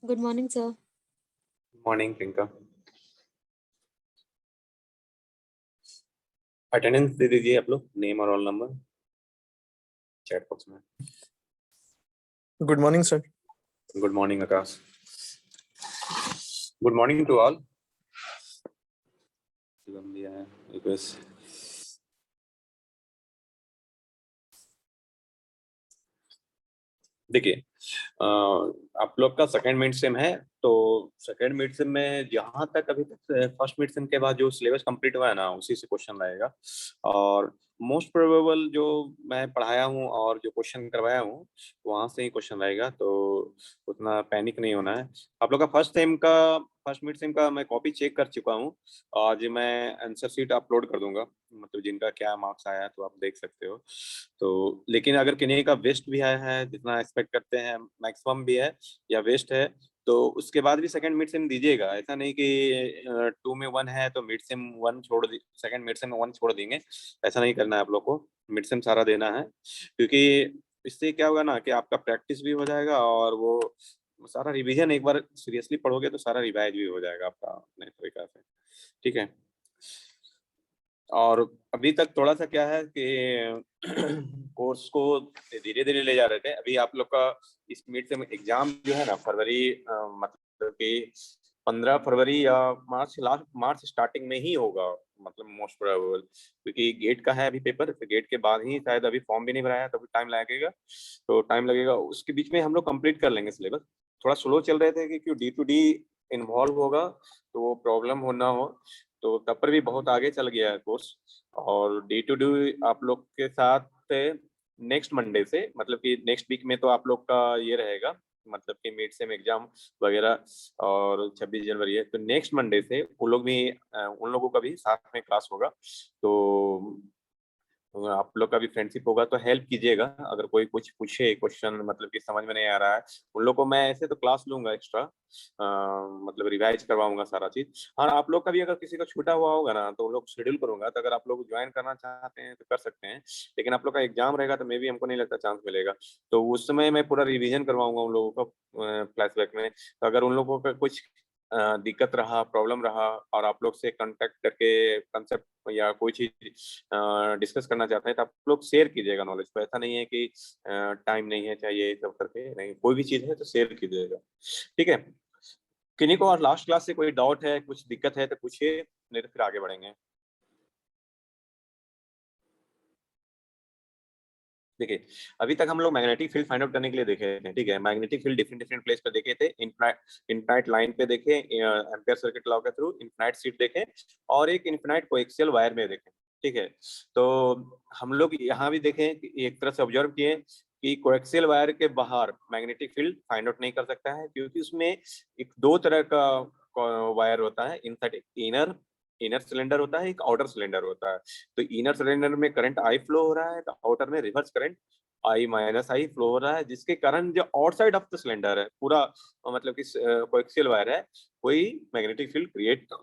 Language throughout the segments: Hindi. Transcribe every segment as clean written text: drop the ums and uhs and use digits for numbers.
Good morning, sir. Morning Priyanka. Attendance दे दीजिए आप लोग, नेम और रोल नंबर चैट बॉक्स में। Good morning sir. Good morning Akash. Good morning to all. Shivam भी आया रिक्वेस्ट। देखिए आप लोग का सेकंड मिड सेम है, तो सेकंड मिड सेम में जहां तक अभी तक फर्स्ट मिड सेम के बाद जो सिलेबस कंप्लीट हुआ है ना, उसी से क्वेश्चन रहेगा। और मोस्ट प्रोबेबल जो मैं पढ़ाया हूँ और जो क्वेश्चन करवाया हूँ वहां से ही क्वेश्चन रहेगा, तो उतना पैनिक नहीं होना है। आप लोग का फर्स्ट मिड सेम का मैं कॉपी चेक कर चुका हूँ। आज मैं आंसर शीट अपलोड कर दूंगा, मतलब जिनका क्या मार्क्स आया है तो आप देख सकते हो। तो लेकिन अगर किन्हीं का वेस्ट भी आया है, जितना एक्सपेक्ट करते हैं मैक्सिमम भी है या वेस्ट है, तो उसके बाद भी सेकंड मिड सेम दीजिएगा। ऐसा नहीं कि 2 में 1 है तो मिड सेम 1 छोड़ दी, सेकंड मिड सेम 1 छोड़ देंगे। ऐसा नहीं करना है आप लोग को, मिड सेम सारा देना है। क्योंकि इससे क्या होगा ना कि आपका प्रैक्टिस भी हो जाएगा और वो सारा रिवीजन एक बार सीरियसली पढ़ोगे तो सारा रिवाइज भी हो जाएगा आपका अपने तरीका से। ठीक है। और अभी तक थोड़ा सा क्या है कि कोर्स को धीरे धीरे ले जा रहे थे। अभी आप लोग का इस मिड सेम एग्जाम जो है ना फरवरी, मतलब कि 15 फरवरी या मार्च स्टार्टिंग में ही होगा, मतलब मोस्ट प्रोबेबल। क्योंकि गेट का है अभी पेपर, तो गेट के बाद ही शायद, अभी फॉर्म भी नहीं भराया तो टाइम लगेगा। तो टाइम लगेगा, उसके बीच में हम लोग कंप्लीट कर लेंगे सिलेबस। थोड़ा स्लो चल रहे थे क्योंकि डी टू डी इन्वॉल्व होगा तो वो प्रॉब्लम हो ना हो, तो तब पर भी बहुत आगे चल गया है कोर्स। और डे टू डे आप लोग के साथ नेक्स्ट मंडे से, मतलब कि नेक्स्ट वीक में तो आप लोग का ये रहेगा, मतलब कि मिड सेम एग्जाम वगैरह। और 26 जनवरी है तो नेक्स्ट मंडे से वो लोग भी उन लोगों का भी साथ में क्लास होगा। तो आप लोग का भी फ्रेंडशिप होगा तो हेल्प कीजिएगा। अगर कोई कुछ पूछे क्वेश्चन, मतलब कि समझ में नहीं आ रहा है, उन लोग को मैं ऐसे तो क्लास लूंगा एक्स्ट्रा, मतलब रिवाइज करवाऊंगा सारा चीज। और आप लोग का भी अगर किसी का छूटा हुआ होगा ना तो उन लोग शेड्यूल करूंगा, तो अगर आप लोग ज्वाइन करना चाहते हैं तो कर सकते हैं। लेकिन आप लोग का एग्जाम रहेगा तो मे भी हमको नहीं लगता चांस मिलेगा। तो उस समय मैं पूरा रिविजन करवाऊंगा उन लोगों का फ्लैशबैक में। तो अगर उन लोगों का कुछ दिक्कत रहा, प्रॉब्लम रहा, और आप लोग से कांटेक्ट करके कंसेप्ट या कोई चीज डिस्कस करना चाहते हैं तो आप लोग शेयर कीजिएगा नॉलेज को। ऐसा नहीं है कि टाइम नहीं है चाहिए सब करके, नहीं, कोई भी चीज है तो शेयर कीजिएगा। ठीक है। किन्हीं को और लास्ट क्लास से कोई डाउट है, कुछ दिक्कत है तो पूछिए, नहीं तो फिर आगे बढ़ेंगे। देखिए अभी तक हम लोग मैग्नेटिक फील्ड फाइंड आउट करने के लिए देखे थे। ठीक है, magnetic field different different place पे देखे थे। इनफाइनाइट लाइन पे देखे, एम्पियर सर्किट लॉ के थ्रू इनफाइनाइट सीट देखे, और एक इनफाइनाइट कोएक्सियल वायर में देखे। ठीक है। तो हम लोग यहाँ भी देखे कि एक तरह से ऑब्जर्व किए कि कोएक्सियल वायर के बाहर मैग्नेटिक फील्ड फाइंड आउट नहीं कर सकता है, क्योंकि उसमें एक दो तरह का वायर होता है। इनर इनर सिलेंडर होता है, एक आउटर सिलेंडर होता है। तो इनर सिलेंडर में करंट आई फ्लो हो रहा है, तो आउटर में reverse current I minus I flow हो रहा है, जिसके कारण जो आउटसाइड ऑफ द सिलेंडर है पूरा, मतलब कि कोएक्सियल वायर है, कोई मैग्नेटिक फील्ड क्रिएट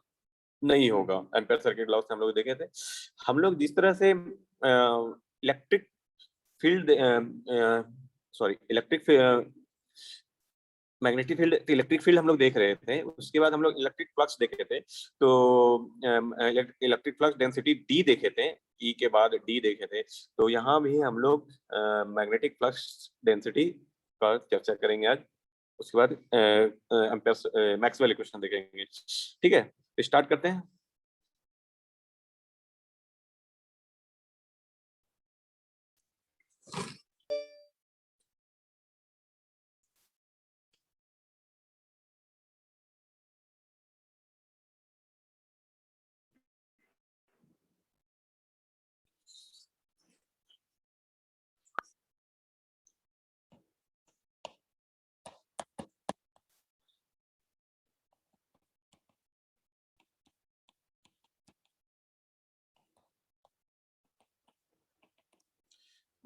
नहीं होगा। एम्पेयर सर्किट लॉ से हम लोग देखे थे। हम लोग जिस तरह से electric field, sorry electric magnetic field, electric field हम लोग देख रहे थे, उसके बाद हम लोग इलेक्ट्रिक फ्लक्स देखे थे। तो इलेक्ट्रिक फ्लक्स डेंसिटी डी देखे थे, ई के बाद डी देखे थे। तो यहाँ भी हम लोग मैग्नेटिक फ्लक्स डेंसिटी का चर्चा करेंगे आज। उसके बाद मैक्सवेल इक्वेशन देखेंगे। ठीक है, तो स्टार्ट करते हैं।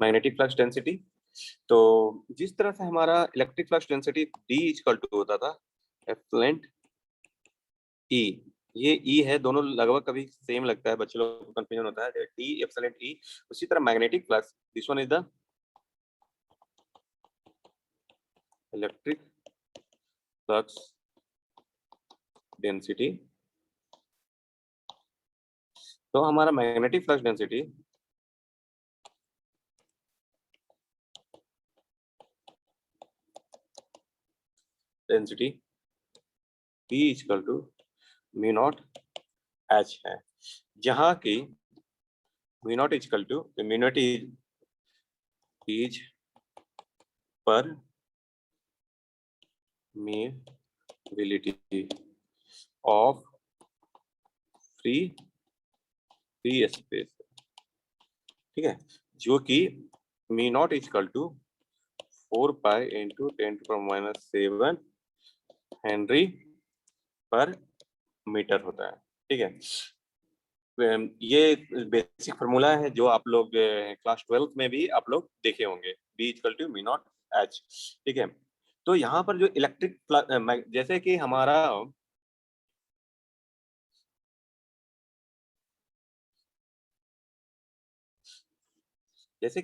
Magnetic flux density. तो जिस तरह से हमारा electric flux density D equal to होता था एप्सिलॉन ई, ये ई है, दोनों लगभग कभी सेम लगता है, बच्चे लोग को कंफ्यूजन होता है, डी एप्सिलॉन ई। उसी तरह magnetic flux, this one is the electric flux density, तो हमारा magnetic flux density P equal to mu naught H है, जहां की mu naught equal to immunity is permeability of free space, ठीक है, जो कि mu naught equal to 4 pi into 10⁻⁷ henry per metre होता है, ठीक है। ये बेसिक फार्मूला है जो आप लोग क्लास 12th में भी आप लोग देखे होंगे, B equal to mu naught H, ठीक है। तो यहाँ पर जो इलेक्ट्रिक जैसे कि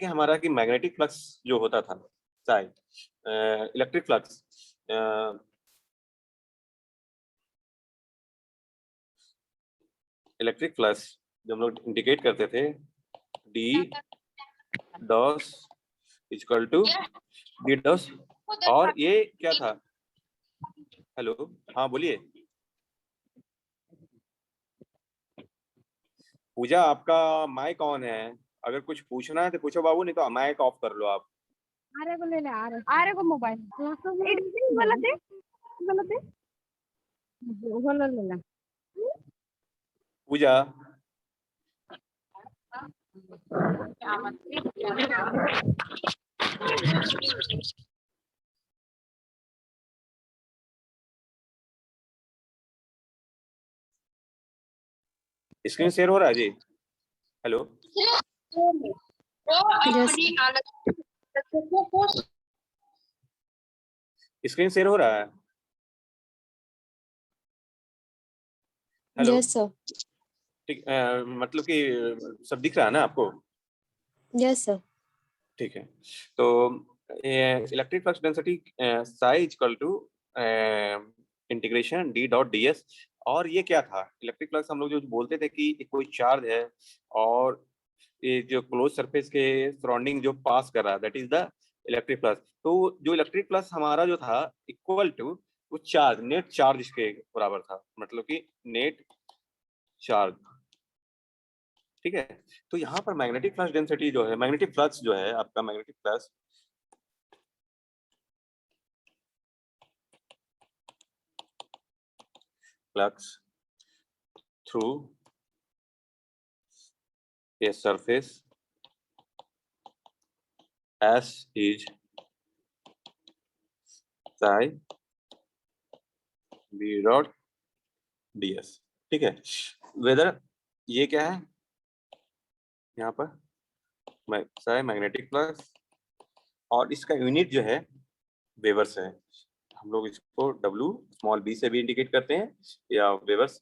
हमारा कि मैग्नेटिक फ्लक्स जो होता था साई, इलेक्ट्रिक फ्लक्स जब हम लोग इंडिकेट करते थे D डॉस इक्वल टू D डॉस, और ये क्या था, हेलो, हाँ बोलिए। पूजा, आपका माइक ऑन है, अगर कुछ पूछना है तो पूछो बाबू, नहीं तो माइक ऑफ कर लो आप। आरे को ले ले, आरे को मोबाइल बोला दे बोला ले ले। पूजा, स्क्रीन शेयर हो रहा है जी? हेलो, स्क्रीन शेयर हो रहा है? Hello, yes sir. ठीक, मतलब कि सब दिख रहा है ना आपको? Yes sir. ठीक है, तो electric flux density psi equal to integration D dot DS, और ये क्या था, इलेक्ट्रिक फ्लक्स हम लोग जो बोलते थे कि कोई चार्ज है और ये जो क्लोज सरफेस के सराउंडिंग जो पास कर रहा है, that is the electric flux. तो जो इलेक्ट्रिक फ्लक्स हमारा जो था इक्वल टू वो चार्ज, नेट चार्ज इसके बराबर था, मतलब कि नेट चार्ज, ठीक है। तो यहाँ पर मैग्नेटिक फ्लक्स डेंसिटी जो है, मैग्नेटिक फ्लक्स जो है आपका, magnetic flux through a surface S is psi B dot DS, ठीक है। वेदर ये क्या है यहाँ पर, psi मैग्नेटिक फ्लक्स, और इसका यूनिट जो है वेवर्स है, हम लोग इसको W स्मॉल b से भी इंडिकेट करते हैं, या वेवर्स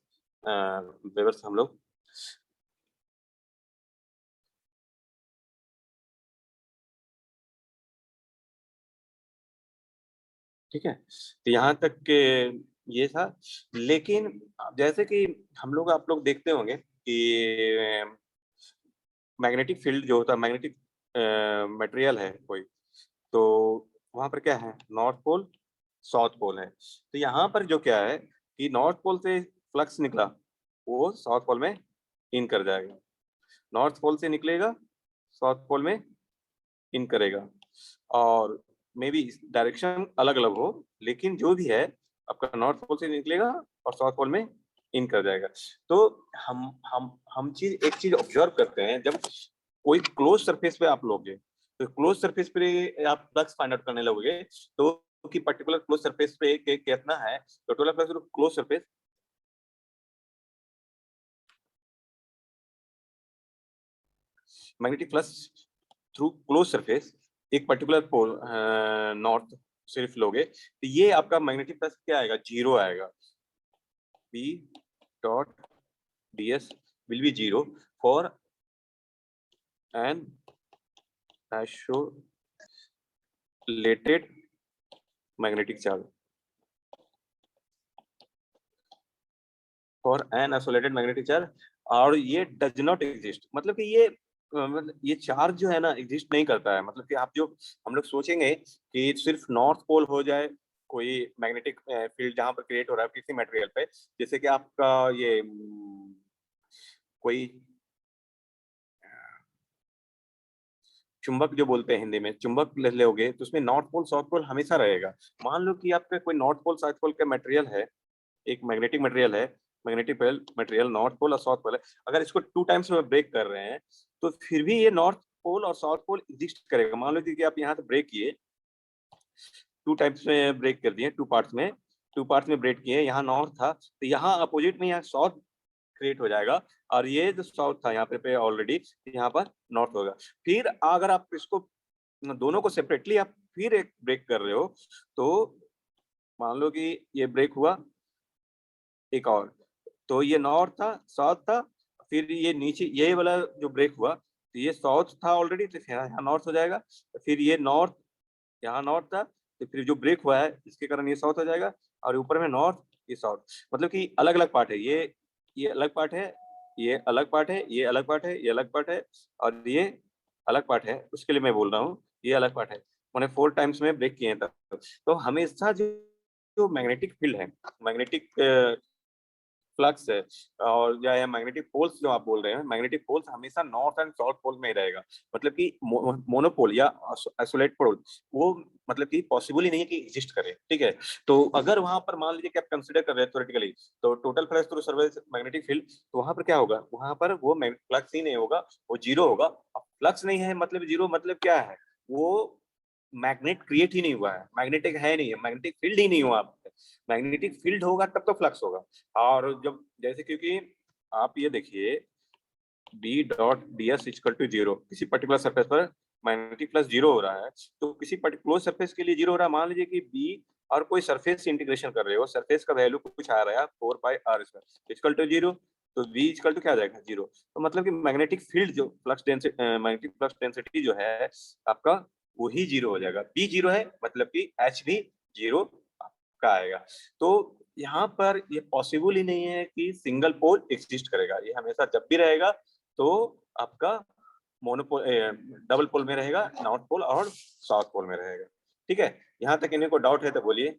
हम लोग ठीक है। तो यहाँ तक के ये था, लेकिन जैसे कि हम लोग आप लोग देखते होंगे कि मैग्नेटिक फील्ड जो होता है, मैग्नेटिक मटेरियल है कोई, तो वहां पर क्या है, नॉर्थ पोल साउथ पोल है। तो यहाँ पर जो क्या है कि नॉर्थ पोल से फ्लक्स निकला वो साउथ पोल में इन कर जाएगा, नॉर्थ पोल से निकलेगा साउथ पोल में इन करेगा, और मे बी डायरेक्शन अलग अलग हो, लेकिन जो भी है आपका नॉर्थ पोल से निकलेगा और साउथ पोल में इन कर जाएगा। तो हम एक चीज ऑब्जर्व करते हैं, जब कोई क्लोज सरफेस पे आप लोगे, तो क्लोज सरफेस पे आप फ्लक्स फाइंड आउट करने लगोगे, तो कि पर्टिकुलर क्लोज सरफेस पे कितना है, तो total flux close surface magnetic flux through close surface एक पर्टिकुलर पोल नॉर्थ सिर्फ लोगे, तो ये आपका मैग्नेटिक फ्लक्स क्या आएगा, 0 आएगा, P dot DS will be 0 for an isolated magnetic charge, for an isolated magnetic charge, और ये डज नॉट एग्जिस्ट, मतलब कि ये मतलब ये चार्ज जो है ना एग्जिस्ट नहीं करता है। मतलब कि आप जो हम लोग सोचेंगे कि सिर्फ नॉर्थ पोल हो जाए कोई मैग्नेटिक फील्ड जहां पर क्रिएट हो रहा है किसी मटेरियल पे, जैसे कि आपका ये कोई चुंबक जो बोलते हैं हिंदी में, चुंबक ले लोगे तो उसमें नॉर्थ पोल साउथ पोल हमेशा रहेगा। मान लो कि आपका कोई नॉर्थ पोल साउथ पोल का मटेरियल है, एक मैग्नेटिक मटेरियल है, मैग्नेटिक मटेरियल नॉर्थ पोल और साउथ पोल है, अगर इसको 2 टाइम्स में ब्रेक कर रहे हैं तो फिर भी ये नॉर्थ पोल और साउथ पोल एग्जिस्ट करेगा। मान लो कि आप यहाँ से ब्रेक किए, 2 टाइम्स में ब्रेक कर दिए, 2 पार्ट्स में ब्रेक किए, यहाँ नॉर्थ था तो यहाँ अपोजिट में यहाँ साउथ क्रिएट हो जाएगा, और ये जो साउथ था यहाँ पे ऑलरेडी, यहाँ पर नॉर्थ होगा। फिर अगर आप इसको दोनों को सेपरेटली आप फिर एक ब्रेक कर रहे हो, तो मान लो कि ये ब्रेक हुआ एक और, तो ये नॉर्थ था साउथ था, फिर ये नीचे ये वाला जो ब्रेक हुआ तो ये साउथ था ऑलरेडी, तो यहाँ नॉर्थ हो जाएगा, फिर ये नॉर्थ, यहाँ नॉर्थ था तो फिर जो ब्रेक हुआ है इसके कारण ये साउथ हो जाएगा, और ऊपर में नॉर्थ ये साउथ, मतलब कि अलग अलग पार्ट है, ये अलग पार्ट है, ये अलग पार्ट है, ये अलग पार्ट है, ये अलग पार्ट है, और ये अलग पार्ट है, उसके लिए मैं बोल रहा हूँ ये अलग पार्ट है। मैंने 4 टाइम्स में ब्रेक किए हैं तब। तो हमेशा जो जो मैग्नेटिक फील्ड है, मैग्नेटिक फ्लक्स है, और या मैग्नेटिक पोल्स जो आप बोल रहे हैं, मैग्नेटिक पोल्स हमेशा नॉर्थ एंड साउथ पोल में ही रहेगा। मतलब कि मोनोपोल या आइसोलेट पोल वो मतलब कि पॉसिबल ही नहीं है कि एग्जिस्ट करे, ठीक है। तो अगर वहां पर मान लीजिए कि आप कंसिडर कर रहे हैं थ्योरेटिकली, तो total flux through surface magnetic field, तो वहां पर क्या होगा, वहां पर वो फ्लक्स ही नहीं होगा, वो जीरो होगा। अब फ्लक्स नहीं है मतलब जीरो, मतलब क्या है, वो मैग्नेट क्रिएट ही नहीं हुआ है, मैग्नेटिक है नहीं है, मैग्नेटिक फील्ड ही नहीं हुआ। मैग्नेटिक फील्ड होगा तब तो फ्लक्स होगा। और जब जैसे क्योंकि आप ये देखिए B dot D S equal to zero, किसी पर्टिकुलर सरफेस पर मैग्नेटिक फ्लक्स जीरो हो रहा है, तो किसी पर्टिकुलर सरफेस के लिए जीरो हो रहा है। मान लीजिए कि बी और कोई सरफेस से इंटीग्रेशन कर रहे हो, सरफेस का वैल्यू कुछ आ रहा है 4 pi r square equal to zero, तो v इक्वल टू क्या आ जाएगा जीरो। तो मतलब कि मैग्नेटिक फील्ड जो flux density, magnetic flux density जो है आपका वही जीरो हो जाएगा। बी जीरो है मतलब कि एच भी जीरो का आएगा। तो यहाँ पर ये पॉसिबल ही नहीं है कि सिंगल पोल एग्जिस्ट करेगा, ये हमेशा जब भी रहेगा तो आपका मोनोपोल डबल पोल में रहेगा, नॉर्थ पोल और साउथ पोल में रहेगा, ठीक है। यहाँ तक इन्हें को डाउट है तो बोलिए।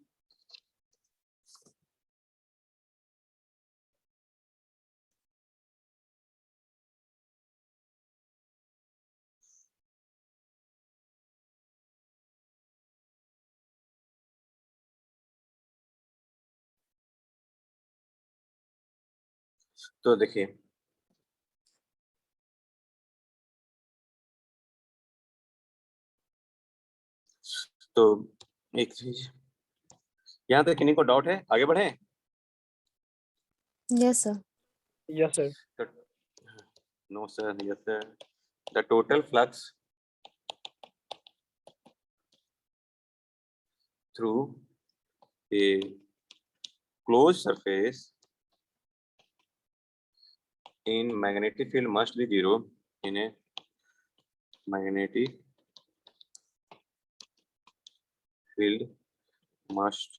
तो देखिए तो एक चीज यहाँ तक इन्हीं को डाउट है, आगे बढ़े। Yes, sir. Yes, sir. No sir, yes sir. The total flux through a close surface in magnetic field must be zero in a magnetic field must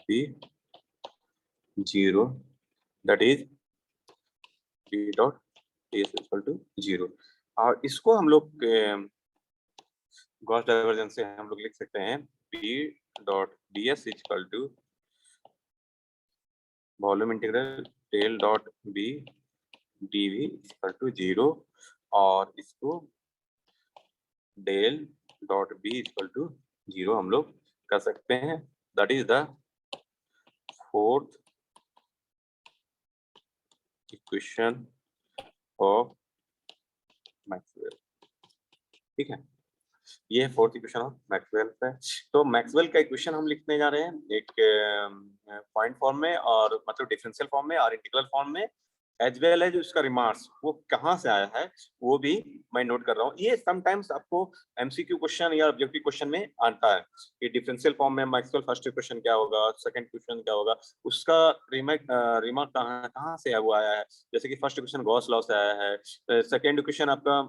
be zero, that is b dot is equal to zero। और इसको हम लोग गॉस डाइवर्जेंस से हम लोग लिख सकते हैं b dot D S equal to volume integral del dot B DV equal to zero, और इसको del dot B equal to zero हम लोग कर सकते हैं। That is the fourth equation of Maxwell, ठीक है। ये फोर्थ इक्वेशन ऑफ मैक्सवेल है। तो मैक्सवेल का इक्वेशन हम लिखने जा रहे हैं एक पॉइंट फॉर्म में, और मतलब डिफरेंशियल फॉर्म में और इंटीग्रल फॉर्म में, एज वेल एज उसका रिमार्क्स वो कहाँ से आया है वो भी मैं नोट कर रहा हूँ। ये समटाइम्स आपको एमसीक्यू क्वेश्चन या ऑब्जेक्टिव क्वेश्चन में आता है कि डिफरेंशियल फॉर्म में मैक्सवेल फर्स्ट इक्वेशन क्या होगा, सेकंड इक्वेशन क्या होगा, उसका रिमार्क कहाँ कहाँ से वो आया है। जैसे कि फर्स्ट इक्वेशन गॉस लॉ से आया है, सेकंड इक्वेशन आपका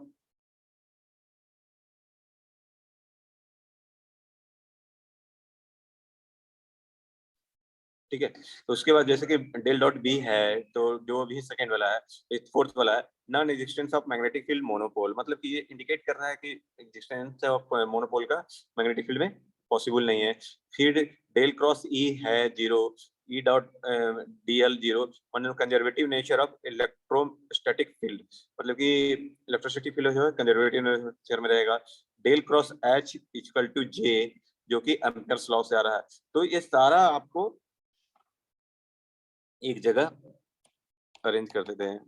ठीक है। तो उसके बाद जैसे कि डेल डॉट बी है, तो जो भी सेकंड वाला है, फोर्थ वाला है, non existence of magnetic field monopole, मतलब कि ये इंडिकेट कर रहा है कि एग्जिस्टेंस ऑफ मोनोपोल का मैग्नेटिक फील्ड में पॉसिबल नहीं है। फिर डेल क्रॉस ई है 0, E dot D L 0, conservative nature of electrostatic field, मतलब कि इलेक्ट्रोस्टैटिक फील्ड जो है कंजर्वेटिव नेचर में रहेगा। Del cross H equal to J, जो कि एम्पियर्स लॉ से आ रहा है। तो ये सारा आपको एक जगह अरेंज कर देते हैं।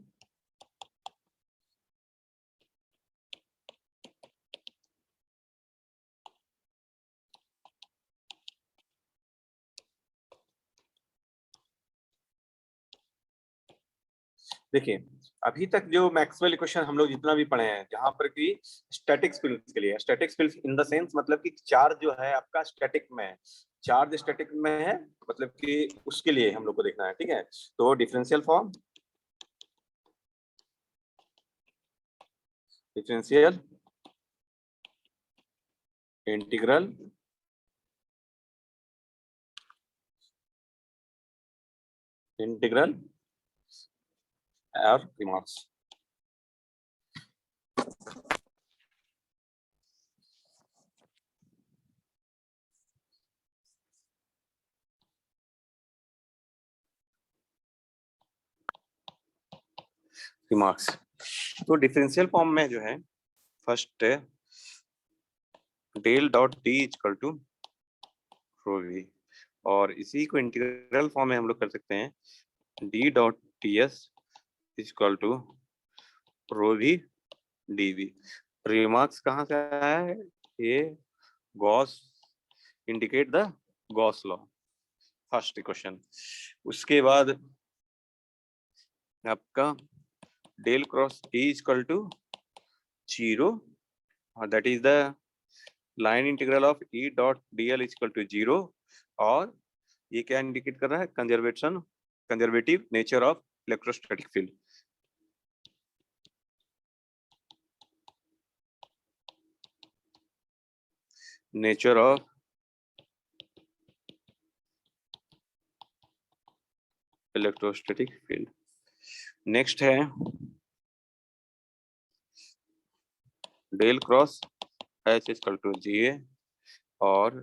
देखिए, अभी तक जो मैक्सवेल इक्वेशन हम लोग जितना भी पढ़े हैं, जहां पर कि स्टैटिक फील्ड्स के लिए, static fields in the sense मतलब कि चार्ज जो है आपका स्टैटिक में है, चार्ज स्टैटिक में है, मतलब कि उसके लिए हम लोग को देखना है। ठीक है, तो differential form, differential, integral, integral और रिमार्क्स। रिमार्क्स, तो डिफरेंशियल फॉर्म में जो है फर्स्ट है del dot D equal to rho V, और इसी को इंटीग्रल फॉर्म में हम लोग कर सकते हैं D dot T S equal to rho V D V. Remarks कहाँ से आया है? ये Gauss, indicate the Gauss law, first equation. उसके बाद आपका del cross E equal to 0, that is the line integral of E dot D L equal to 0, और ये क्या इंडिकेट कर रहा है? Conservative nature of electrostatic field. Nature of electrostatic field. Next है del cross H equal to GA और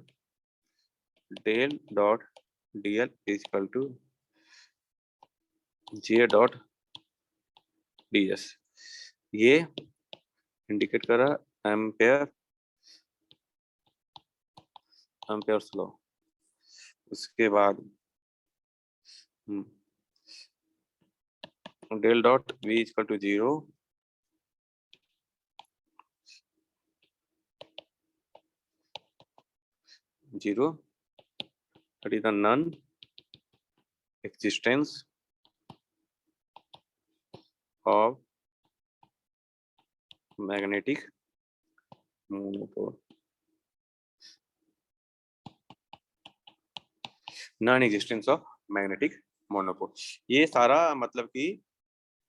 del dot DL equal to GA dot DS। ये इंडिकेट कर रहा है एम्पेयर्स लॉ। उसके बाद del dot V equal to 0, that is the non existence of magnetic monopole, non existence of magnetic monopole. ये सारा मतलब कि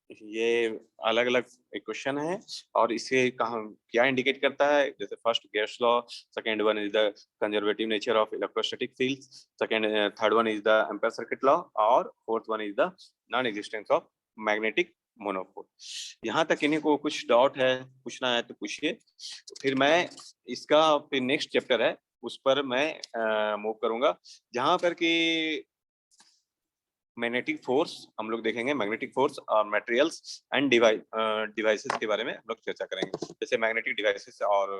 ये अलग अलग इक्वेशन है, और इसे कहाँ क्या इंडिकेट करता है? जैसे first Gauss's law, second one is the conservative nature of electrostatic fields, second third one is the Ampere circuit law, और fourth one is the non existence of magnetic monopole. यहाँ तक इन्हीं को कुछ डाउट है, पूछना है तो पूछिए, फिर मैं इसका फिर नेक्स्ट चैप्टर है उस पर मैं मूव करूंगा, जहां पर कि मैग्नेटिक फोर्स हम लोग देखेंगे, मैग्नेटिक फोर्स और मटेरियल्स एंड डिवाइसेस के बारे में हम लोग चर्चा करेंगे। जैसे मैग्नेटिक डिवाइसेस और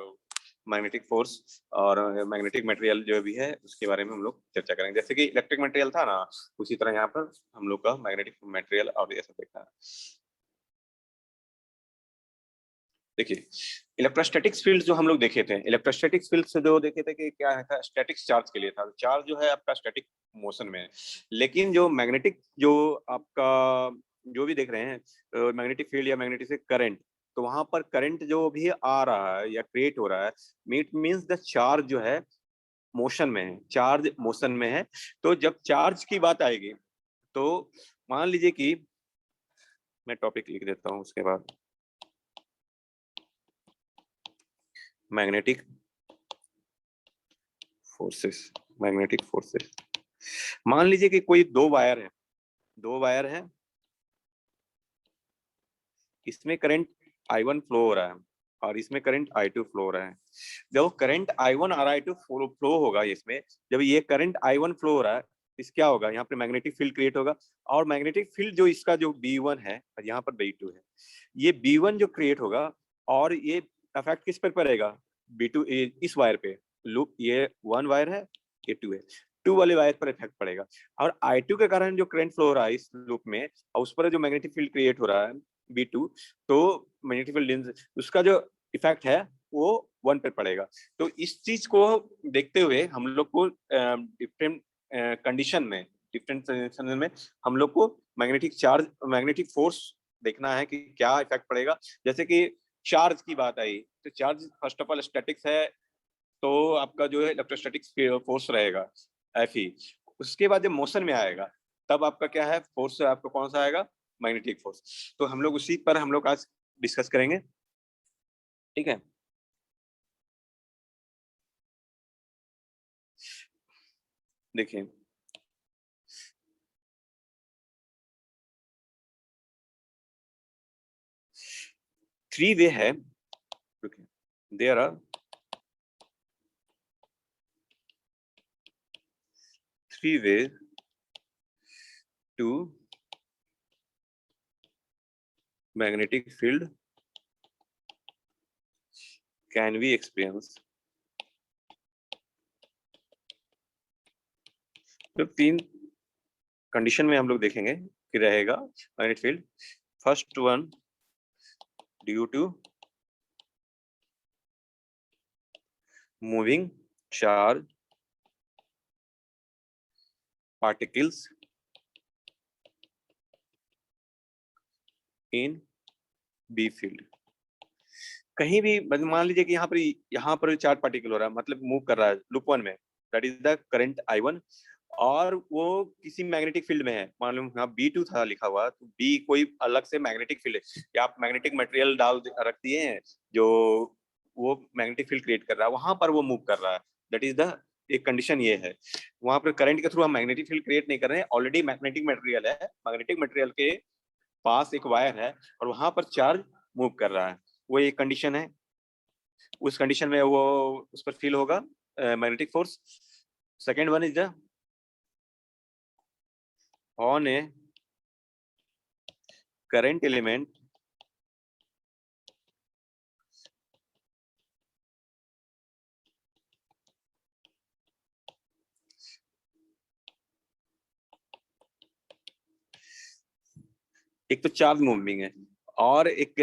मैग्नेटिक फोर्स और मैग्नेटिक मटेरियल जो भी है उसके बारे में हम लोग चर्चा करेंगे। जैसे कि इलेक्ट्रिक मटेरियल था ना, उसी तरह यहाँ पर हम लोग का मैग्नेटिक मटेरियल और ये सब देखना है। देखिए, इलेक्ट्रोस्टैटिक्स फील्ड जो हम लोग देखे थे, इलेक्ट्रोस्टैटिक्स फील्ड से जो देखे थे कि क्या है था, स्टैटिक्स चार्ज के लिए था। चार्ज जो है आपका स्टैटिक मोशन में है, लेकिन जो मैग्नेटिक जो आपका जो भी देख रहे हैं मैग्नेटिक फील्ड या मैग्नेटिक से करंट, तो वहां पर करंट जो भी आ रहा है या क्रिएट हो रहा है, मीट मीन्स द चार्ज जो है मोशन में है, चार्ज मोशन में है। तो जब चार्ज की बात आएगी तो मान लीजिए कि मैं टॉपिक लिख देता हूँ, उसके बाद मैग्नेटिक फोर्सेस, मैग्नेटिक फोर्सेस। मान लीजिए कि कोई दो वायर है, इसमें करंट I1 फ्लो हो रहा है और इसमें करंट I2 फ्लो हो रहा है। जब करंट I1 और I2 फ्लो होगा इसमें, जब ये करंट I1 फ्लो हो रहा है, इस क्या होगा, यहाँ पे मैग्नेटिक फील्ड क्रिएट होगा, और मैग्नेटिक फील्ड जो इसका जो B1 है और यहाँ पर B2 है, ये B1 जो क्रिएट होगा और ये इफेक्ट किस पर पड़ेगा, B2 इस वायर पे, लूप ये 1 वायर है, ये 2 है, 2 वाले वायर पर इफेक्ट पड़ेगा। और I2 के कारण जो करंट फ्लो हो रहा है इस लूप में, और उस पर जो मैग्नेटिक फील्ड क्रिएट हो रहा है B2, तो मैग्नेटिक फील्ड उसका जो इफेक्ट है वो 1 पर पड़ेगा। तो इस चीज को देखते हुए हम लोग को डिफरेंट कंडीशन में, डिफरेंट कंडीशन में हम लोग को मैग्नेटिक फोर्स देखना है कि क्या इफेक्ट पड़ेगा। जैसे कि चार्ज की बात आई, तो charge first of all statics है, तो आपका जो है इलेक्ट्रोस्टैटिक फोर्स रहेगा Fe। उसके बाद जब मोशन में आएगा तब आपका क्या है, फोर्स आपका कौन सा आएगा, मैग्नेटिक फोर्स। तो हम लोग उसी पर हम लोग आज डिस्कस करेंगे, ठीक है। देखिए, थ्री वे है, there are three way to magnetic field can be experience. तो 3 कंडीशन में हम लोग देखेंगे कि रहेगा magnetic field. First one, due to moving charge particles in B field. कहीं भी मान लीजिए कि यहाँ पर चार्ज पार्टिकल हो रहा है, मतलब मूव कर रहा है लूप 1 में, that is the current I1, और वो किसी मैग्नेटिक फील्ड में है, मान लो यहाँ B2 था लिखा हुआ, तो B कोई अलग से मैग्नेटिक फील्ड है, या आप मैग्नेटिक मटेरियल रख दिए हैं जो वो मैग्नेटिक फील्ड क्रिएट कर रहा है, वहां पर वो मूव कर रहा है, दैट इज द एक कंडीशन ये है। वहां पर करंट के थ्रू हम मैग्नेटिक फील्ड क्रिएट नहीं कर रहे हैं, ऑलरेडी मैग्नेटिक मटेरियल है, मैग्नेटिक मटेरियल के पास एक वायर है और वहां पर चार्ज मूव कर रहा है, वो एक कंडीशन है। उस कंडीशन में वो उस पर फील होगा magnetic force. Second one is the on A current element एक तो चार्ज मूविंग है, और एक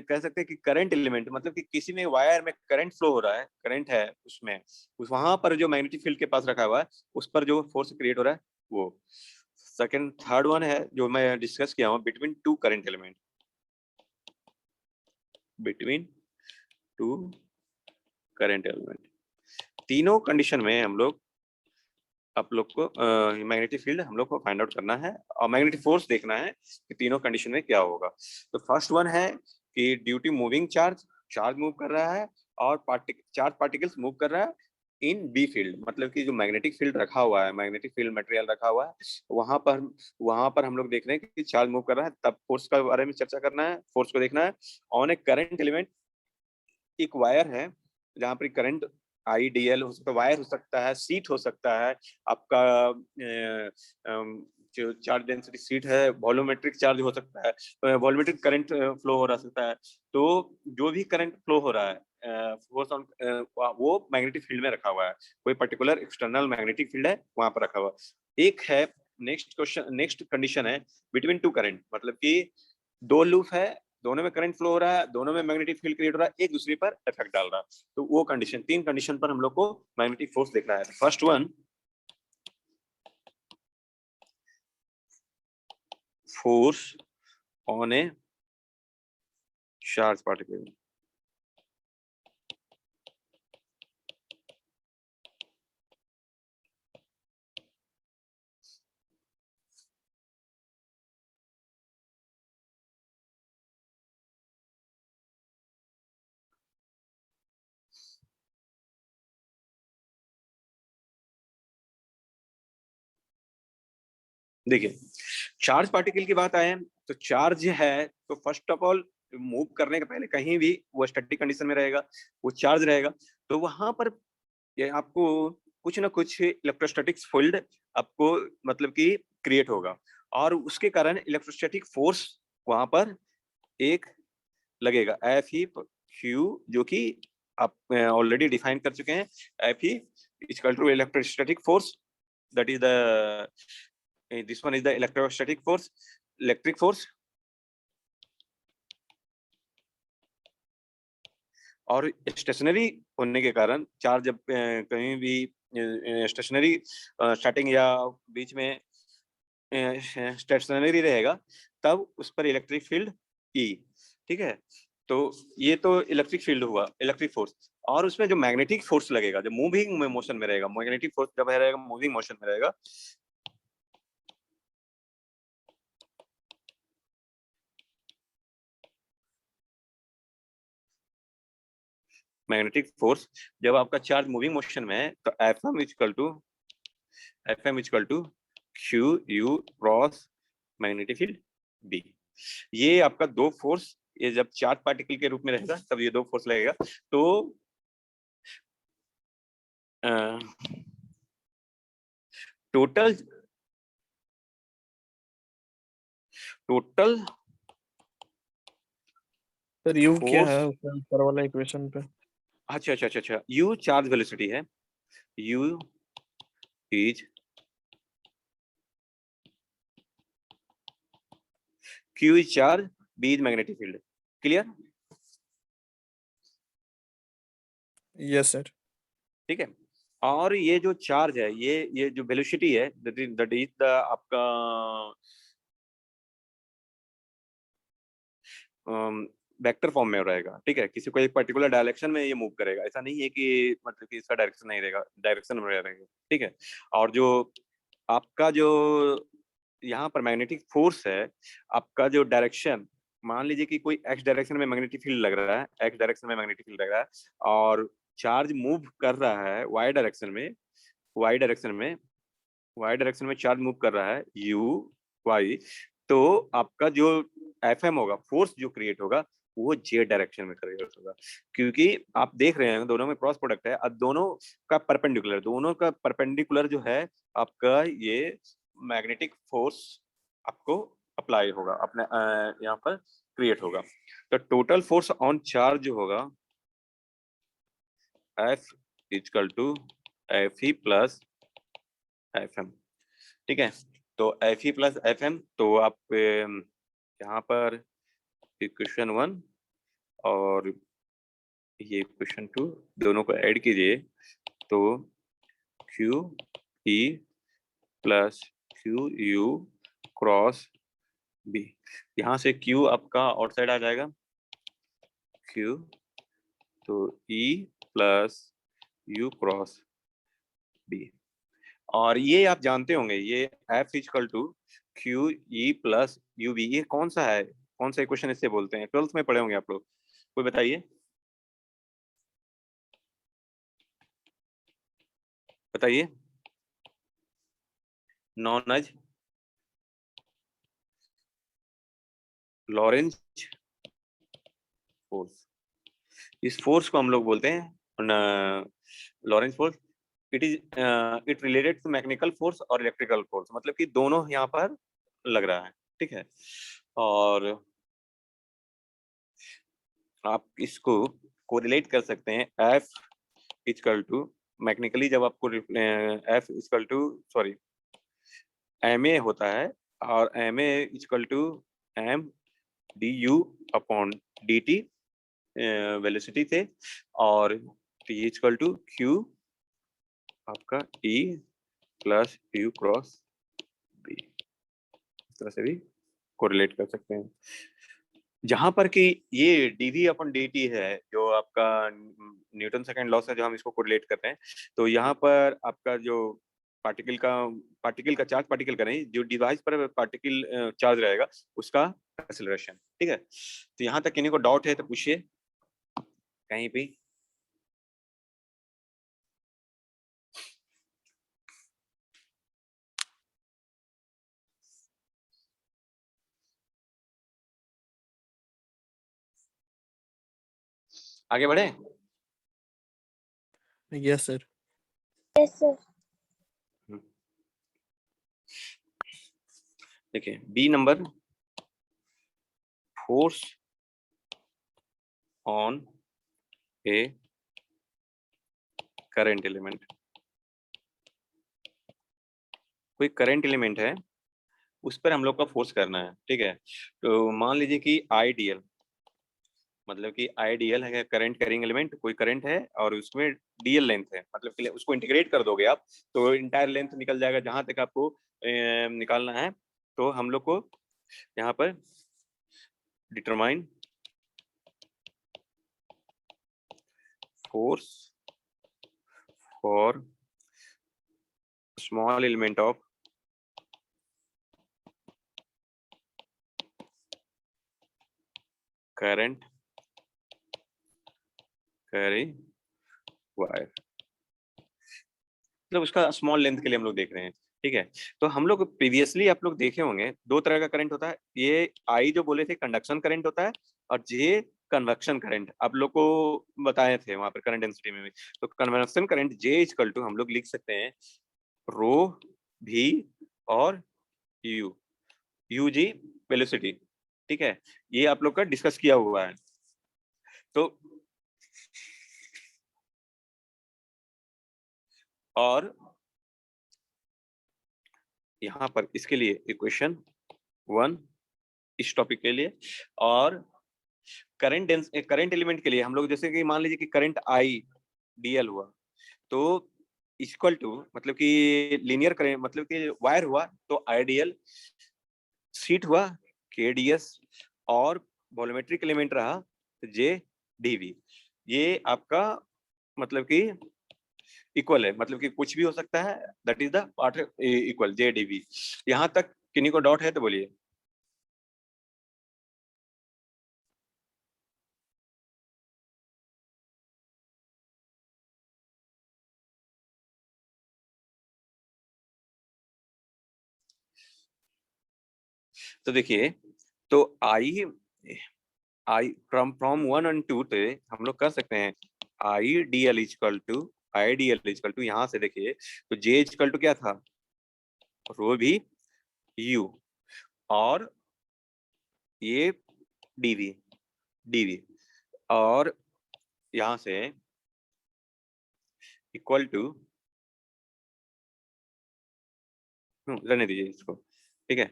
कह सकते हैं कि करंट एलिमेंट, मतलब कि किसी में वायर में करंट फ्लो हो रहा है, करंट है उसमें, उस वहां पर जो मैग्नेटिक फील्ड के पास रखा हुआ है उस पर जो फोर्स क्रिएट हो रहा है वो। सेकंड, थर्ड वन है जो मैं डिस्कस किया हूँ, between two current element, between two current element. तीनों कंडीशन में हम लोग आप लोग को मैग्नेटिक फील्ड हम लोग को फाइंड आउट करना है और मैग्नेटिक फोर्स देखना है कि तीनों कंडीशन में क्या होगा। तो फर्स्ट वन है कि due to moving charge, charge move कर रहा है और चार्ज पार्टिकल्स मूव कर रहा है इन बी फील्ड, मतलब कि जो मैग्नेटिक फील्ड रखा हुआ है, मैग्नेटिक फील्ड मटेरियल रखा हुआ है, वहां पर हम लोग देख रहे हैं कि चार्ज मूव कर रहा है, तब फोर्स के बारे में चर्चा करना है, फोर्स को देखना है। ऑन ए करंट एलिमेंट, एक वायर है जहां पर करंट IDL हो सकता है, वायर हो सकता है, सीट हो सकता है, आपका जो चार्ज डेंसिटी सीट है, वॉल्यूमेट्रिक चार्ज हो सकता है, वॉल्यूमेट्रिक करंट फ्लो हो रहा सकता है। तो जो भी करंट फ्लो हो रहा है फोर्स ऑन, वो मैग्नेटिक फील्ड में रखा हुआ है, कोई पर्टिकुलर एक्सटर्नल मैग्नेटिक फील्ड है वहां पर रखा हुआ। एक है नेक्स्ट क्वेश्चन, नेक्स्ट कंडीशन है बिटवीन टू करंट, मतलब कि दो लूप है, दोनों में करंट फ्लो हो रहा है, दोनों में मैग्नेटिक फील्ड क्रिएट हो रहा है, एक दूसरे पर इफेक्ट डाल रहा है। तो वो कंडीशन, 3 कंडीशन पर हम लोग को मैग्नेटिक फोर्स देखना है। First one, force on A charge particle. देखिए, चार्ज पार्टिकल की बात आए तो चार्ज है तो फर्स्ट ऑफ ऑल मूव करने के पहले कहीं भी वो स्टैटिक कंडीशन में रहेगा, वो चार्ज रहेगा, तो वहां पर ये आपको कुछ ना कुछ इलेक्ट्रोस्टैटिक फील्ड आपको मतलब कि क्रिएट होगा, और उसके कारण इलेक्ट्रोस्टैटिक फोर्स वहां पर एक लगेगा, एफ ई क्यू, जो कि आप ऑलरेडी डिफाइन कर चुके हैं। F E equal to electrostatic force, that is the this one is the electrostatic force, electric force। और स्टेशनरी होने के कारण चार्ज जब कहीं भी स्टेशनरी स्टार्टिंग या बीच में स्टेशनरी रहेगा तब उस पर इलेक्ट्रिक फील्ड ई, ठीक है। तो ये तो इलेक्ट्रिक फील्ड हुआ, इलेक्ट्रिक फोर्स। और उसमें जो मैग्नेटिक फोर्स लगेगा, जो मूविंग में मोशन में रहेगा, मैग्नेटिक फोर्स जब रहेगा मूविंग मोशन में रहेगा, मैग्नेटिक फोर्स जब आपका चार्ज मूविंग मोशन में है तो F M equal to Q U cross magnetic field B. ये आपका दो फोर्स, ये जब चार्ज पार्टिकल के रूप में रहेगा तब ये दो फोर्स लगेगा। तो टोटल सर यू क्या फोर्स, है उसमें ऊपर वाला इक्वेशन पे? अच्छा अच्छा अच्छा अच्छा, यू चार्ज वेलोसिटी है, U is Q is charge, B is magnetic field. Clear? Yes sir. ठीक है। और ये जो चार्ज है, ये जो वेलोसिटी है, दैट इज द आपका वेक्टर फॉर्म में रहेगा, ठीक है। किसी को एक पर्टिकुलर डायरेक्शन में ये मूव करेगा, ऐसा नहीं है कि मतलब कि इसका डायरेक्शन नहीं रहेगा, डायरेक्शन में रहेगा, ठीक है। और जो आपका जो यहाँ पर मैग्नेटिक फोर्स है, आपका जो डायरेक्शन, मान लीजिए कि कोई एक्स डायरेक्शन में मैग्नेटिक फील्ड लग रहा है, एक्स डायरेक्शन में मैग्नेटिक फील्ड लग रहा है, और चार्ज मूव कर रहा है वाई डायरेक्शन में, वाई डायरेक्शन में, वाई डायरेक्शन में चार्ज मूव कर रहा है यू वाई, तो आपका जो एफ एम होगा, फोर्स जो क्रिएट होगा, वो जे डायरेक्शन में क्रिएट होगा। क्योंकि आप देख रहे हैं दोनों में क्रॉस प्रोडक्ट है, अब दोनों का परपेंडिकुलर, दोनों का परपेंडिकुलर जो है आपका ये मैग्नेटिक फोर्स आपको अप्लाई होगा, अपने यहाँ पर क्रिएट होगा। तो टोटल फोर्स ऑन चार्ज जो होगा F equal to F E plus F M, ठीक है। तो F E plus F M, तो आप यहाँ पर इक्वेशन 1 और ये इक्वेशन 2 दोनों को ऐड कीजिए, तो Q E plus Q U cross B, यहाँ से क्यू आपका आउटसाइड आ जाएगा, क्यू, तो E plus U cross B. और ये आप जानते होंगे, ये F equal to Q E plus U B, ये कौन सा है, कौन सा इक्वेशन इससे बोलते हैं? 12th में पढ़े होंगे आप लोग, कोई बताइए, बताइए। नॉनज लॉरेंज फोर्स, इस फोर्स को हम लोग बोलते हैं Lorentz force. It is it related to mechanical force और इलेक्ट्रिकल फोर्स, मतलब कि दोनों यहाँ पर लग रहा है, ठीक है। और आप इसको कोरिलेट कर सकते हैं, एफ इक्वल टू मैकेनिकली, जब आपको F equal to sorry M A होता है, और M A equal to M D U upon D T velocity थे, और टी इक्वल टू क्यू आपका E plus U cross B, इस तरह से भी कोरिलेट कर सकते हैं। जहां पर कि ये डीवी अपन डी टी है, जो आपका न्यूटन सेकंड लॉ से जो हम इसको कोरिलेट करते हैं, तो यहाँ पर आपका जो पार्टिकल का चार्ज, पार्टिकल का नहीं, जो डिवाइस पर पार्टिकल चार्ज रहेगा उसका एक्सेलरेशन, ठीक है। तो यहाँ तक किन्हीं को डाउट है तो पूछिए कहीं भी। आगे बढ़े। Yes, sir. Yes, sir. देखिए B number, force on a current element. कोई करंट एलिमेंट है, उस पर हम लोग का फोर्स करना है, ठीक है। तो मान लीजिए कि आईडीएल, मतलब कि आईडीएल है करंट कैरिंग एलिमेंट, कोई करंट है और उसमें डीएल लेंथ है, मतलब कि उसको इंटीग्रेट कर दोगे आप तो इंटायर लेंथ निकल जाएगा जहां तक आपको निकालना है। तो हम लोग को यहाँ पर determine force for small element of current carrying wire, मतलब उसका स्मॉल लेंथ के लिए हम लोग देख रहे हैं, ठीक है। तो हम लोग प्रीवियसली आप लोग देखे होंगे दो तरह का करंट होता है, ये आई जो बोले थे कंडक्शन करंट होता है, और जे कन्वेक्शन करंट आप लोग को बताए थे वहां पर करंट डेंसिटी में भी। तो convection current J equal to हम लोग लिख सकते हैं रो भी और यू, यू जी वेलोसिटी, ठीक है। ये आप लोग का डिस्कस किया हुआ है। तो और यहाँ पर इसके लिए इक्वेशन 1 इस टॉपिक के लिए, और करंट एलिमेंट के लिए हम लोग जैसे कि मान लीजिए कि करंट आई डीएल हुआ, तो इक्वल टू मतलब कि लीनियर करंट, मतलब कि वायर हुआ तो आईडीएल, सीट हुआ केडीएस, और वॉल्यूमेट्रिक एलिमेंट रहा तो जे डीवी। ये आपका मतलब कि इक्वल है, मतलब कि कुछ भी हो सकता है, that is the part equal J DV. यहाँ तक किन्हीं को डाउट है तो बोलिए। तो देखिए, तो आई आई फ्रॉम 1 एंड 2 पे हम लोग कर सकते हैं I D L equal to यहाँ से देखिए, तो जे इक्वल टू क्या था, रो भी यू, और ये डीवी डीवी, और यहाँ से इक्वल टू, रहने दीजिए इसको, ठीक है।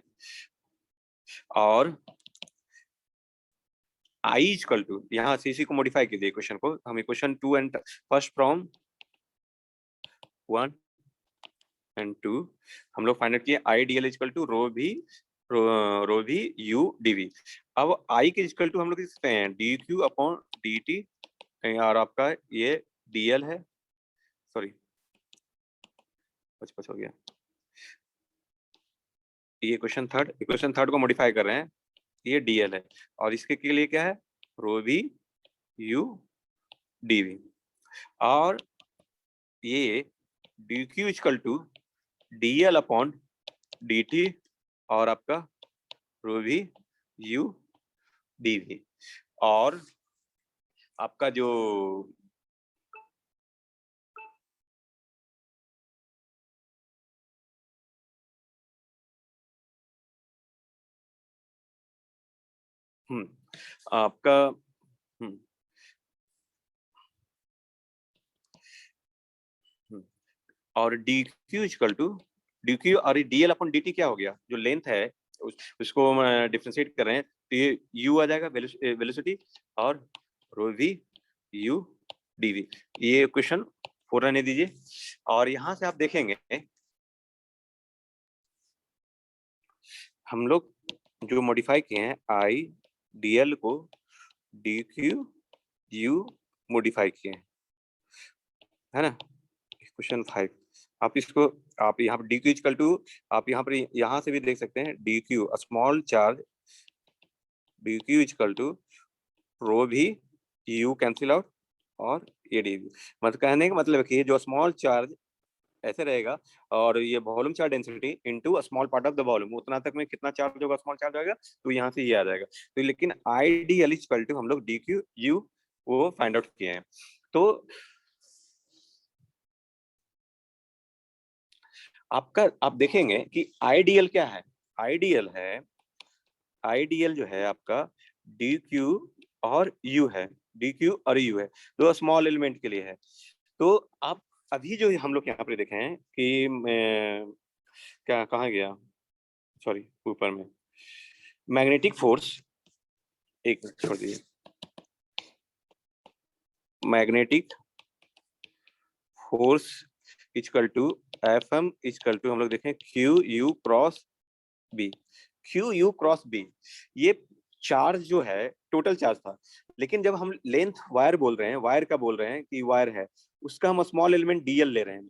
और आई इक्वल टू, यहाँ से इसी को मॉडिफाई कीजिए क्वेश्चन को, हम equation 2 and first from 1 and 2 हम लोग फाइंड आउट किए I D L equal to rho v u DV. अब आई के इक्वल टू हम लोग लिखते हैं D Q upon D T, और आपका ये डीएल है, सॉरी कुछ हो गया, ये इक्वेशन थर्ड को मॉडिफाई कर रहे हैं, ये डीएल है, और इसके के लिए क्या है, रो भी यू डीवी, और ये D Q equal to DL upon D T, और आपका रो भी यू डीवी, और आपका जो आपका और D Q equal to D Q और डीएल अपॉन डी टी क्या हो गया, जो लेंथ है उसको डिफरेंशिएट कर रहे हैं, तो ये यू आ जाएगा वेलोसिटी, और रो वी यू डीवी। ये क्वेश्चन 4 रहने दीजिए। और यहाँ से आप देखेंगे हम लोग जो मॉडिफाई किए हैं आई डीएल को डी क्यू यू मॉडिफाई किए हैं, है ना। क्वेश्चन 5 आप इसको, आप यहाँ पर डी क्यू इक्वल टू, आप यहाँ पर यहाँ से भी देख सकते हैं D q small charge, d Q equal to rho v u cancel out, और ये डी, मतलब कहने का मतलब कि जो स्मॉल चार्ज ऐसे रहेगा, और ये volume charge density into small part of the volume, उतना तक में कितना चार्ज होगा, स्मॉल चार्ज आएगा, तो यहाँ से ये आ जाएगा। तो लेकिन आईडीएल इक्वल टू हम लोग डी क्यू यू वो फाइंड आउट किए हैं। तो आपका आप देखेंगे कि आइडियल क्या है, आइडियल है, आइडियल जो है आपका डी क्यू और यू है, डी क्यू और यू है, दो स्मॉल एलिमेंट के लिए है। तो आप अभी जो हम लोग यहाँ पर देखे हैं कि क्या कहाँ गया, सॉरी ऊपर में मैग्नेटिक फोर्स, एक मिनट छोड़ दीजिए, magnetic force equal to F M equal to हम लोग देखें Q U cross B, Q U cross B. ये चार्ज जो है टोटल चार्ज था, लेकिन जब हम लेंथ वायर बोल रहे हैं, वायर का बोल रहे हैं कि वायर है, उसका हम स्मॉल एलिमेंट डीएल ले रहे हैं,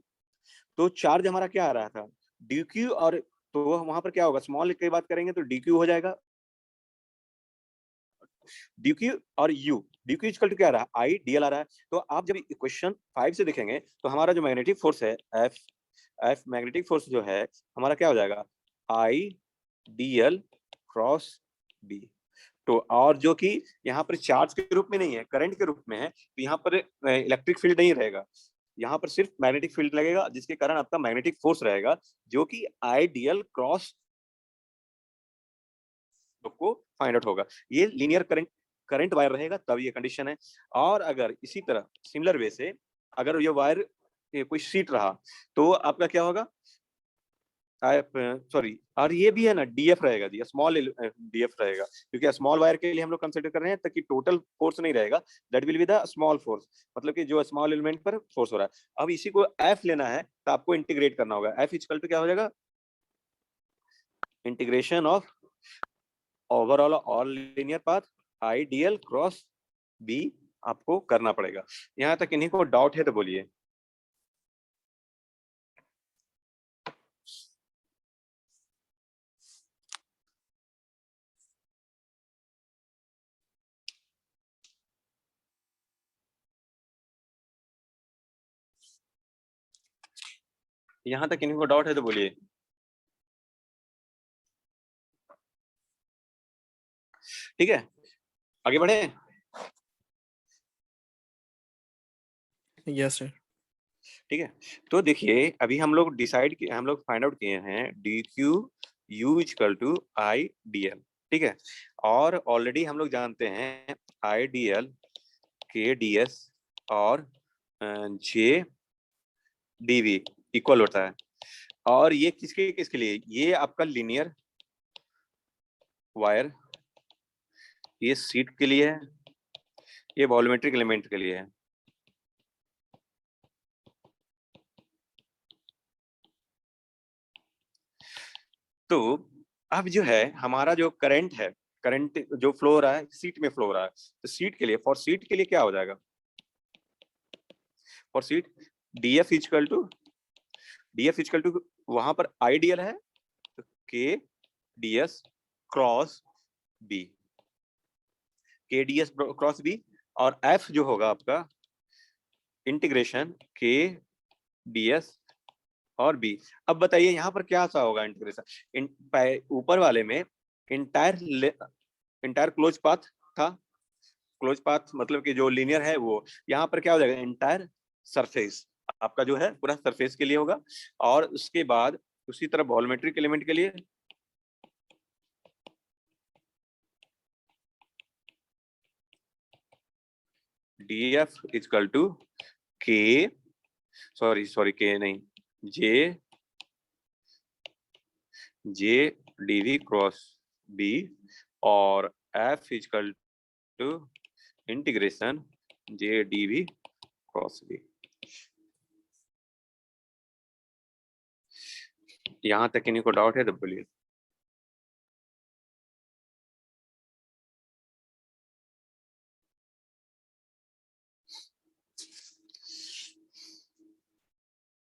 तो चार्ज हमारा क्या आ रहा था डी क्यू, और तो वहां पर क्या होगा, स्मॉल की बात करेंगे तो डी क्यू हो जाएगा, डी क्यू और U, D Q equal to क्या आ रहा है, आई डी एल आ रहा है। तो आप जब क्वेश्चन 5 से देखेंगे तो हमारा जो मैग्नेटिक फोर्स है एफ, एफ मैग्नेटिक फोर्स जो है हमारा क्या हो जाएगा, I D L cross B. तो और जो कि यहाँ पर चार्ज के रूप में नहीं है, करंट के रूप में है, तो यहाँ पर इलेक्ट्रिक फील्ड नहीं रहेगा, यहाँ पर सिर्फ मैग्नेटिक फील्ड लगेगा, जिसके कारण आपका मैग्नेटिक फोर्स रहेगा जो कि आइडियल क्रॉस को फाइंड आउट होगा। ये लीनियर करंट करंट वायर रहेगा तब ये कंडीशन है। और अगर इसी तरह सिमिलर वे से अगर ये वायर कोई शीट रहा तो आपका क्या होगा, सॉरी, और ये भी है ना डीएफ रहेगा जी, स्मॉल डीएफ रहेगा, क्योंकि स्मॉल वायर के लिए हम लोग कंसीडर कर रहे हैं ताकि टोटल फोर्स नहीं रहेगा, that will be the small force, मतलब कि जो स्मॉल एलिमेंट पर फोर्स हो रहा है। अब इसी को एफ लेना है तो आपको इंटीग्रेट करना होगा, एफ इक्वल टू क्या हो जाएगा, integration of overall all linear path I D L cross B आपको करना पड़ेगा। यहाँ तक इन्हीं को डाउट है तो बोलिए। यहाँ तक इन्हीं को डाउट है तो बोलिए। ठीक है, आगे बढ़े। Yes sir. ठीक है, तो देखिए अभी हम लोग डिसाइड किए, हम लोग फाइंड आउट किए हैं D Q U equal to I D L. ठीक है, और ऑलरेडी हम लोग जानते हैं आई डी एल के डी एस और जे डी वी इक्वल होता है। और ये किसके किसके लिए, ये आपका लीनियर वायर, ये सीट के लिए है, ये वॉल्यूमेट्रिक एलिमेंट के लिए है। तो अब जो है हमारा जो करंट है, करंट जो फ्लो हो रहा है सीट में फ्लो हो रहा है, तो सीट के लिए, फॉर सीट के लिए क्या हो जाएगा, for sheet DF equal to वहां पर आइडियल है तो K DS cross B, K DS cross B, और एफ जो होगा आपका इंटीग्रेशन के डीएस और बी। अब बताइए यहाँ पर क्या सा होगा इंटीग्रेशन, ऊपर वाले में इंटायर क्लोज पाथ था, क्लोज पाथ मतलब कि जो लीनियर है वो, यहाँ पर क्या हो जाएगा, इंटायर सरफेस आपका जो है पूरा सरफेस के लिए होगा। और उसके बाद उसी तरह वॉल्यूमेट्रिक एलिमेंट के लिए DF equal to K, sorry K नहीं, जे डीवी क्रॉस बी, और F equal to integration J DV cross B. यहाँ तक इन्हीं को डाउट है तो बोलिए।